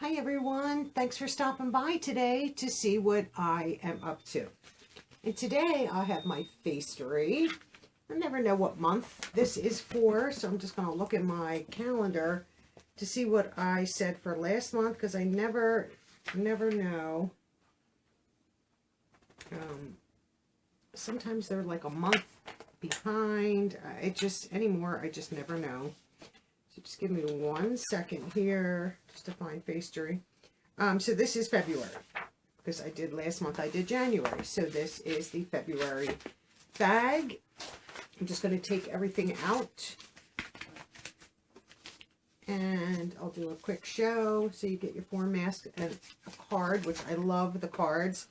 Hi everyone, thanks for stopping by today to see what I am up to. And today I have my Facetory. I never know what month this is for, so I'm just going to look at my calendar to see what I said for last month, because I never know. Sometimes they're like a month behind. I just never know. So just give me 1 second here just to find Facetory. So this is February, because I did last month, I did January. So this is the February bag. I'm just going to take everything out and I'll do a quick show. So you get your 4 masks and a card, which I love the cards.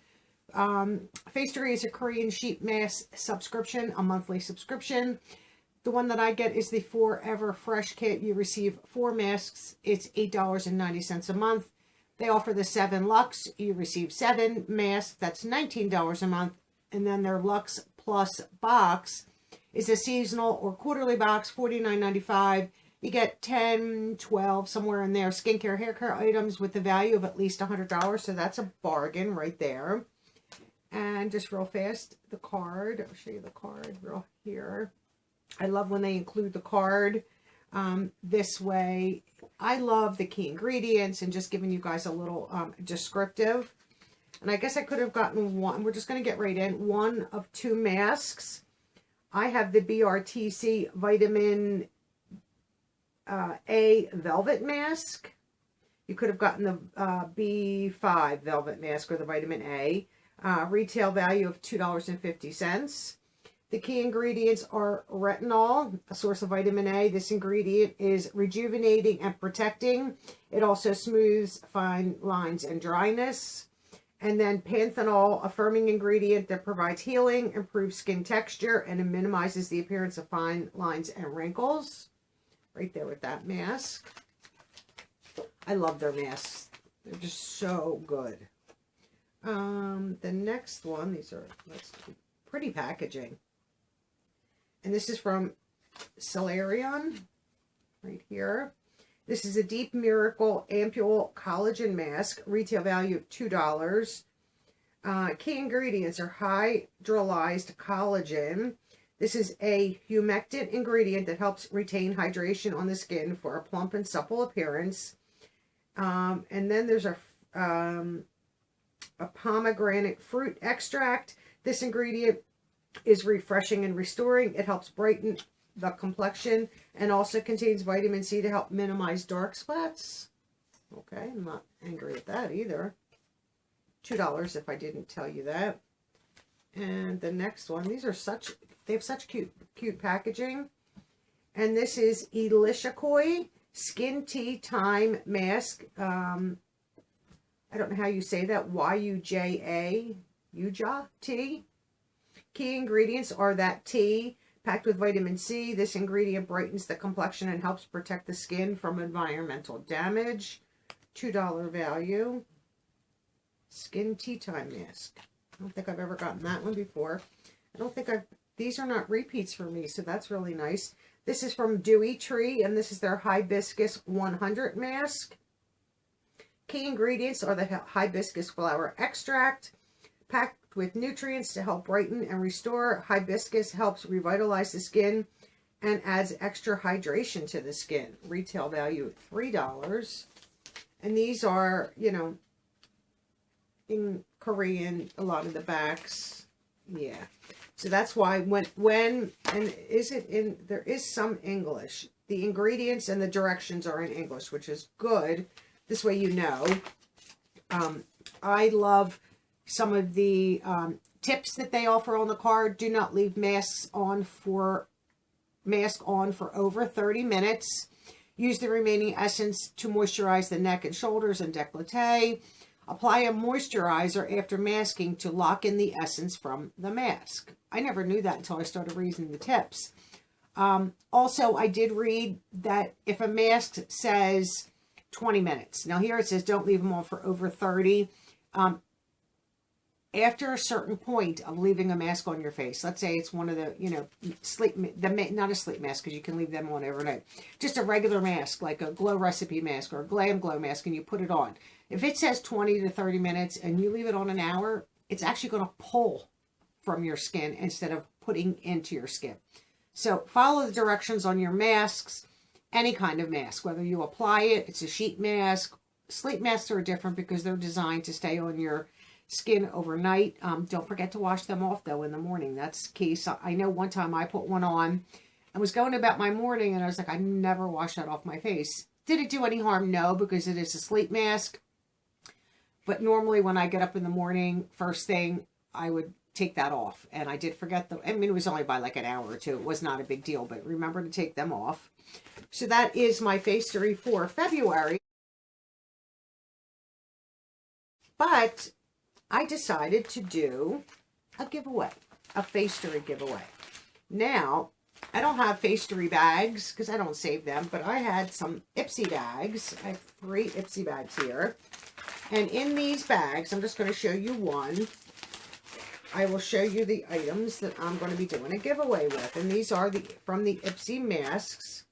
Facetory is a Korean sheet mask subscription, a monthly subscription. The one that I get is the Forever Fresh kit. You receive 4 masks. It's $8.90 a month. They offer the 7 Lux. You receive 7 masks. That's $19 a month. And then their Lux Plus Box is a seasonal or quarterly box, $49.95. You get 10, 12, somewhere in there, skincare, hair care items with the value of at least $100. So that's a bargain right there. And just real fast, the card. I'll show you the card real here. I love when they include the card this way. I love the key ingredients and just giving you guys a little descriptive. And I guess I could have gotten one. We're just going to get right in. 1 of 2 masks. I have the BRTC Vitamin A Velvet Mask. You could have gotten the B5 Velvet Mask or the Vitamin A. Retail value of $2.50. The key ingredients are retinol, a source of vitamin A. This ingredient is rejuvenating and protecting. It also smooths fine lines and dryness. And then panthenol, a firming ingredient that provides healing, improves skin texture, and it minimizes the appearance of fine lines and wrinkles. Right there with that mask. I love their masks. They're just so good. The next one, these are pretty packaging. And this is from Solarion, right here. This is a Deep Miracle Ampule Collagen Mask, retail value of $2. Key ingredients are hydrolyzed collagen. This is a humectant ingredient that helps retain hydration on the skin for a plump and supple appearance. And then there's a pomegranate fruit extract. This ingredient is refreshing and restoring. It helps brighten the complexion and also contains vitamin C to help minimize dark spots. Okay, I'm not angry at that either. $2 if I didn't tell you that. And the next one, they have such cute packaging. And this is Elishakoi Skin Tea Time Mask. I don't know how you say that. Y-U-J-A. Yuja tea. Key ingredients are that tea packed with vitamin C. This ingredient brightens the complexion and helps protect the skin from environmental damage. $2 value. Skin Tea Time Mask. I don't think I've ever gotten that one before. These are not repeats for me, so that's really nice. This is from Dewy Tree, and this is their Hibiscus 100 Mask. Key ingredients are the hibiscus flower extract, packed with nutrients to help brighten and restore. Hibiscus helps revitalize the skin and adds extra hydration to the skin. Retail value at $3. And these are, you know, in Korean, a lot of the backs. Yeah. So that's why there is some English. The ingredients and the directions are in English, which is good. This way you know. I love some of the tips that they offer on the card. Do not leave mask on for over 30 minutes. Use the remaining essence to moisturize the neck and shoulders and décolleté. Apply a moisturizer after masking to lock in the essence from the mask. I never knew that until I started reading the tips. Also, I did read that if a mask says 20 minutes. Now here it says don't leave them on for over 30. after a certain point of leaving a mask on your face, let's say it's one of the, not a sleep mask, because you can leave them on overnight, just a regular mask, like a Glow Recipe mask or a Glam Glow mask, and you put it on. If it says 20 to 30 minutes and you leave it on an hour, it's actually going to pull from your skin instead of putting into your skin. So follow the directions on your masks, any kind of mask, whether you apply it, it's a sheet mask. Sleep masks are different because they're designed to stay on your skin overnight. Don't forget to wash them off though in the morning. That's key. So I know one time I put one on and was going about my morning and I was like, I never wash that off my face. Did it do any harm? No, because it is a sleep mask. But normally when I get up in the morning, first thing, I would take that off. And I did forget them. I mean, it was only by like an hour or two. It was not a big deal, but remember to take them off. So that is my Facetory for February. But I decided to do a giveaway, a Facetory giveaway. Now, I don't have Facetory bags because I don't save them, but I had some Ipsy bags. I have 3 Ipsy bags here. And in these bags, I'm just going to show you one. I will show you the items that I'm going to be doing a giveaway with. And these are from the Ipsy masks.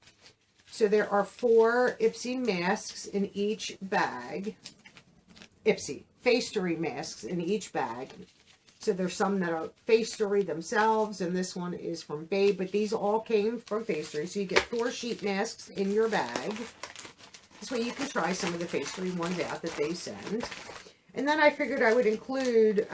So there are 4 Ipsy masks in each bag. Ipsy Facetory masks in each bag. So there's some that are Facetory themselves, and this one is from Babe, but these all came from Facetory. So you get 4 sheet masks in your bag. This way you can try some of the Facetory ones out that they send. And then I figured I would include,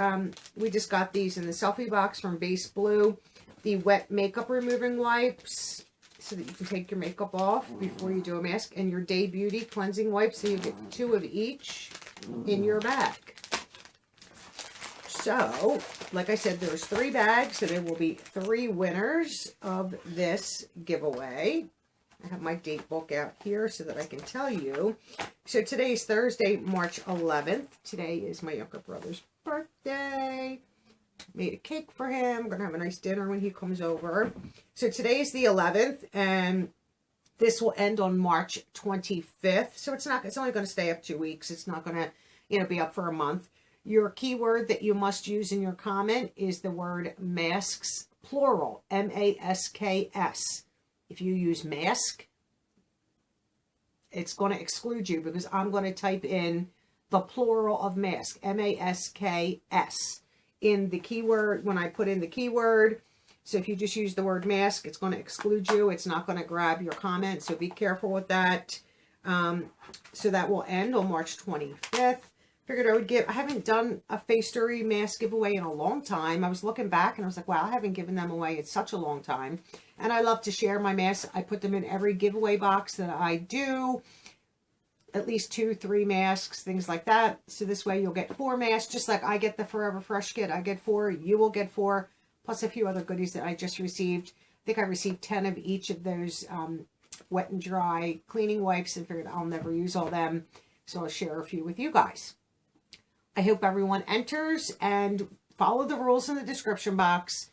we just got these in the selfie box from Base Blue, the wet makeup removing wipes, so that you can take your makeup off before you do a mask, and your Day Beauty cleansing wipes, so you get 2 of each in your bag. So, like I said, there's 3 bags, so there will be 3 winners of this giveaway. I have my date book out here so that I can tell you. So today is Thursday, March 11th. Today is my younger brother's birthday. Made a cake for him. We're going to have a nice dinner when he comes over. So today is the 11th, and this will end on March 25th. So it's only going to stay up 2 weeks. It's not going to, be up for a month. Your keyword that you must use in your comment is the word masks, plural, M-A-S-K-S. If you use mask, it's going to exclude you because I'm going to type in the plural of mask, M-A-S-K-S, in the keyword when I put in the keyword. So if you just use the word mask, it's going to exclude you. It's not going to grab your comment, so be careful with that. So that will end on March 25th. Figured I would I haven't done a Facetory mask giveaway in a long time. I was looking back and I was like, wow, I haven't given them away in such a long time. And I love to share my masks. I put them in every giveaway box that I do. At least 2, 3 masks, things like that. So this way you'll get 4 masks, just like I get the Forever Fresh kit. I get 4, you will get 4, plus a few other goodies that I just received. I think I received 10 of each of those wet and dry cleaning wipes, and figured I'll never use all them. So I'll share a few with you guys. I hope everyone enters and follow the rules in the description box.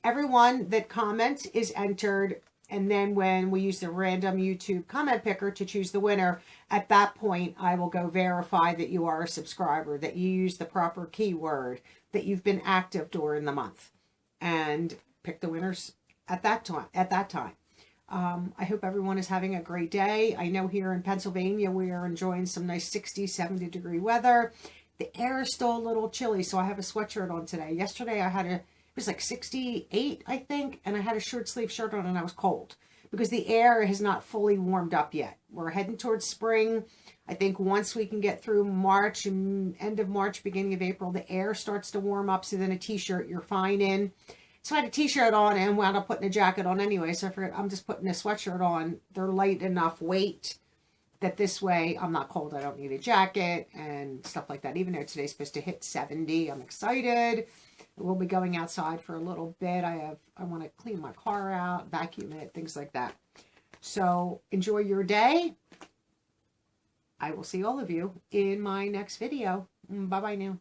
Everyone that comments is entered, and then when we use the random YouTube comment picker to choose the winner, at that point I will go verify that you are a subscriber, that you use the proper keyword, that you've been active during the month, and pick the winners at that time. I hope everyone is having a great day. I know here in Pennsylvania we are enjoying some nice 60, 70 degree weather. The air is still a little chilly, so I have a sweatshirt on today. Yesterday it was like 68, I think, and I had a short sleeve shirt on and I was cold because the air has not fully warmed up yet. We're heading towards spring. I think once we can get through March, and end of March, beginning of April, the air starts to warm up, so then a t-shirt you're fine in. So I had a t-shirt on and wound up putting a jacket on anyway. So I figured I'm just putting a sweatshirt on. They're light enough weight that this way I'm not cold. I don't need a jacket and stuff like that. Even though today's supposed to hit 70, I'm excited. We'll be going outside for a little bit. I want to clean my car out, vacuum it, things like that. So enjoy your day. I will see all of you in my next video. Bye-bye now.